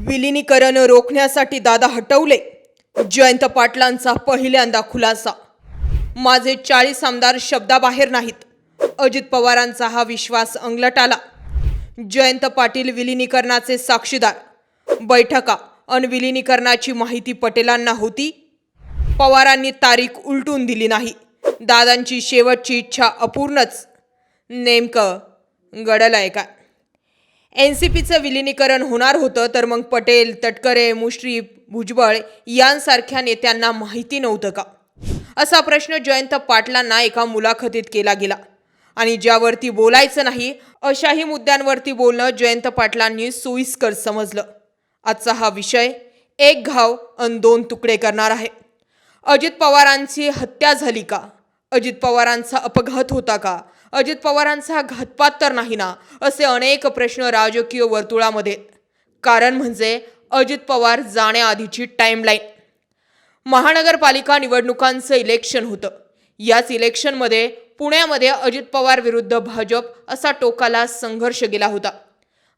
विलिनीकरण रोखण्यासाठी दादा हटवले. जयंत पाटलांचा पहिल्यांदा खुलासा. माझे 40 आमदार शब्दाबाहेर नाहीत. अजित पवारांचा हा विश्वास अंगलट आला. जयंत पाटील विलिनीकरणाचे साक्षीदार. बैठका अन विलिनीकरणाची माहिती पटेलांना होती. पवारांनी तारीख उलटून दिली नाही. दादांची शेवटची इच्छा अपूर्णच. नेमकं घडलंय काय? NCPचं विलिनीकरण होणार होतं तर मग पटेल, तटकरे, मुश्रीफ, भुजबळ यांसारख्या नेत्यांना माहिती नव्हतं का? असा प्रश्न जयंत पाटलांना एका मुलाखतीत केला गेला. आणि ज्यावरती बोलायचं नाही अशाही मुद्द्यांवरती बोलणं जयंत पाटलांनी सोयीस्कर समजलं. आजचा हा विषय एक घाव अन दोन तुकडे करणार आहे. अजित पवारांची हत्या झाली का? अजित पवारांचा अपघात होता का? अजित पवारांचा घातपात तर नाही ना? असे अनेक प्रश्न राजकीय वर्तुळामध्ये. कारण म्हणजे अजित पवार जाण्याआधीची टाईमलाईन. महानगरपालिका निवडणुकांचं इलेक्शन होतं. याच इलेक्शनमध्ये पुण्यामध्ये अजित पवार विरुद्ध भाजप असा टोकाला संघर्ष गेला होता.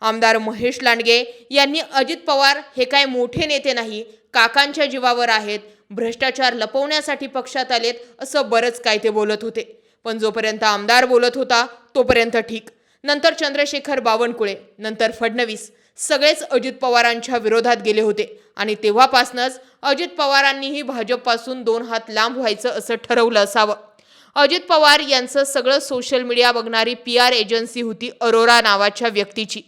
आमदार महेश लांडगे यांनी अजित पवार हे काय मोठे नेते नाही, काकांच्या जीवावर आहेत, भ्रष्टाचार लपवण्यासाठी पक्षात आलेत असं बरंच काय ते बोलत होते. पण जोपर्यंत आमदार बोलत होता तोपर्यंत ठीक. नंतर चंद्रशेखर बावनकुळे, नंतर फडणवीस सगळेच अजित पवारांच्या विरोधात गेले होते. आणि तेव्हापासूनच अजित पवारांनीही भाजपपासून 2 हात लांब व्हायचं असं ठरवलं असावं. अजित पवार यांचं सगळं सोशल मीडिया बघणारी PR एजन्सी होती अरोरा नावाच्या व्यक्तीची.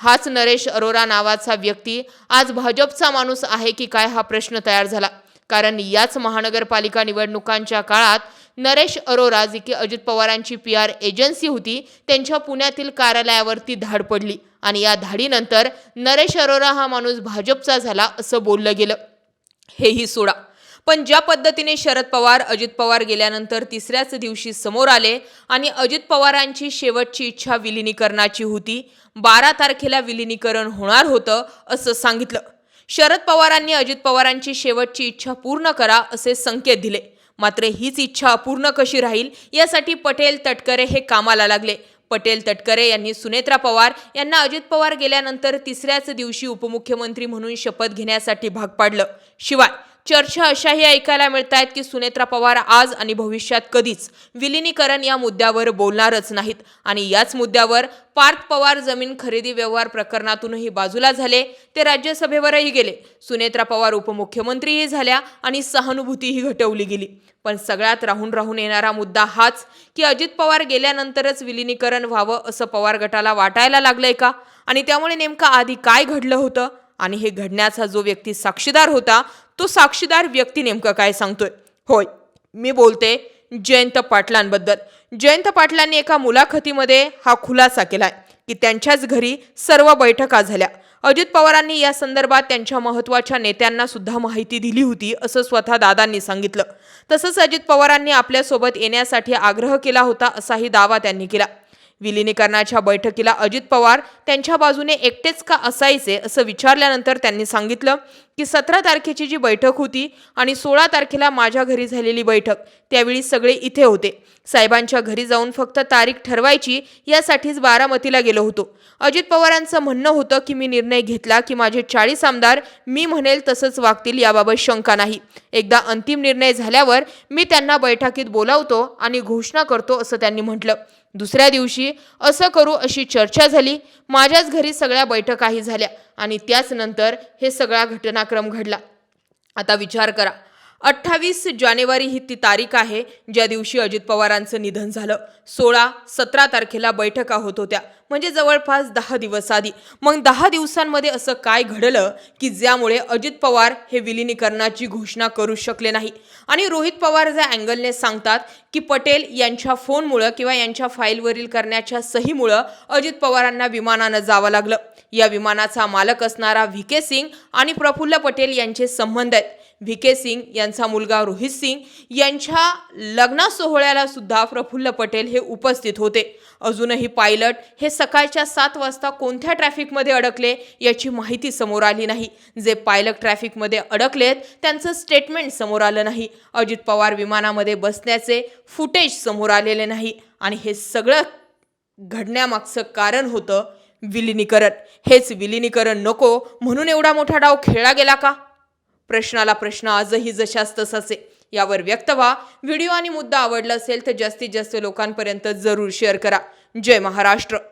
हाच नरेश अरोरा नावाचा व्यक्ती आज भाजपचा माणूस आहे की काय हा प्रश्न तयार झाला. कारण याच महानगरपालिका निवडणुकांच्या काळात नरेश अरोरा जी की अजित पवारांची PR एजन्सी होती त्यांच्या पुण्यातील कार्यालयावरती धाड पडली. आणि या धाडीनंतर नरेश अरोरा हा माणूस भाजपचा झाला असं बोललं गेलं. हेही सोडा, पण ज्या पद्धतीने शरद पवार अजित पवार गेल्यानंतर तिसऱ्याच दिवशी समोर आले आणि अजित पवारांची शेवटची इच्छा विलिनीकरणाची होती, 12 तारखेला विलिनीकरण होणार होतं असं सांगितलं. शरद पवारांनी अजित पवारांची शेवटची इच्छा पूर्ण करा असे संकेत दिले. मात्र हीच इच्छा अपूर्ण कशी राहील यासाठी पटेल, तटकरे हे कामाला लागले. पटेल, तटकरे यांनी सुनेत्रा पवार यांना अजित पवार गेल्यानंतर तिसऱ्याच दिवशी उपमुख्यमंत्री म्हणून शपथ घेण्यासाठी भाग पाडलं. शिवाय चर्चा अशाही ऐकायला मिळत आहेत की सुनेत्रा पवार आज आणि भविष्यात कधीच विलिनीकरण या मुद्द्यावर बोलणारच नाहीत. आणि याच मुद्द्यावर पार्थ पवार जमीन खरेदी व्यवहार प्रकरणातूनही बाजूला झाले, ते राज्यसभेवरही गेले. सुनेत्रा पवार उपमुख्यमंत्रीही झाल्या आणि सहानुभूतीही घटवली गेली. पण सगळ्यात राहून येणारा मुद्दा हाच की अजित पवार गेल्यानंतरच विलिनीकरण व्हावं असं पवार गटाला वाटायला लागलंय का? आणि त्यामुळे नेमकं आधी काय घडलं होतं आणि हे घडण्याचा जो व्यक्ती साक्षीदार होता तो साक्षीदार व्यक्ती नेमकं काय सांगतोय? होय, मी बोलते जयंत पाटलांबद्दल. जयंत पाटलांनी एका मुलाखतीमध्ये हा खुलासा केलाय की त्यांच्याच घरी सर्व बैठका झाल्या. अजित पवारांनी या संदर्भात त्यांच्या महत्त्वाच्या नेत्यांना सुद्धा माहिती दिली होती असं स्वतः दादांनी सांगितलं. तसंच अजित पवारांनी आपल्यासोबत येण्यासाठी आग्रह केला होता असाही दावा त्यांनी केला. विलिनीकरणाच्या बैठकीला अजित पवार त्यांच्या बाजूने एकटेच का असायचे असं विचारल्यानंतर त्यांनी सांगितलं की 17 तारखेची जी बैठक होती आणि 16 तारखेला माझ्या घरी झालेली बैठक, त्यावेळी सगळे इथे होते. साहेबांच्या घरी जाऊन फक्त तारीख ठरवायची यासाठीच बारामतीला गेलो होतो. अजित पवारांचं म्हणणं होतं की मी निर्णय घेतला की माझे 40 आमदार मी म्हणेल तसंच वागतील याबाबत शंका नाही. एकदा अंतिम निर्णय झाल्यावर मी त्यांना बैठकीत बोलावतो आणि घोषणा करतो असं त्यांनी म्हटलं. दुसऱ्या दिवशी असं करू अशी चर्चा झाली. माझ्याच घरी सगळ्या बैठकाही झाल्या आणि त्याच नंतर हे सगळा घटनाक्रम घडला. आता विचार करा, 28 जानेवारी ही ती तारीख आहे ज्या दिवशी अजित पवारांचं निधन झालं. 16-17 तारखेला बैठका होत होत्या, म्हणजे जवळपास 10 दिवस आधी. मग 10 दिवसांमध्ये असं काय घडलं की ज्यामुळे अजित पवार हे विलिनीकरणाची घोषणा करू शकले नाही? आणि रोहित पवार ज्या अँगलने सांगतात की पटेल यांच्या फोनमुळं किंवा यांच्या फाईलवरील करण्याच्या सहीमुळं अजित पवारांना विमानानं जावं लागलं. या विमानाचा मालक असणारा VK सिंग आणि प्रफुल्ल पटेल यांचे संबंध आहेत. VK सिंग यांचा मुलगा रोहित सिंग यांच्या लग्न सोहळ्याला सुद्धा प्रफुल्ल पटेल हे उपस्थित होते. अजूनही पायलट हे सकाळच्या 7 वाजता कोणत्या ट्रॅफिकमध्ये अडकले याची माहिती समोर आली नाही. जे पायलट ट्रॅफिकमध्ये अडकलेत त्यांचं स्टेटमेंट समोर आलं नाही. अजित पवार विमानामध्ये बसण्याचे फुटेज समोर आलेले नाही. आणि हे सगळं घडण्यामागचं कारण होतं विलिनीकरण, हेच विलिनीकरण नको म्हणून एवढा मोठा डाव खेळला गेला का? प्रश्नाला प्रश्न आजही जशास तसाच आहे. यावर व्यक्त व्हा. व्हिडिओ आणि मुद्दा आवडला असेल तर जास्तीत जास्त लोकांपर्यंत जरूर शेअर करा. जय महाराष्ट्र.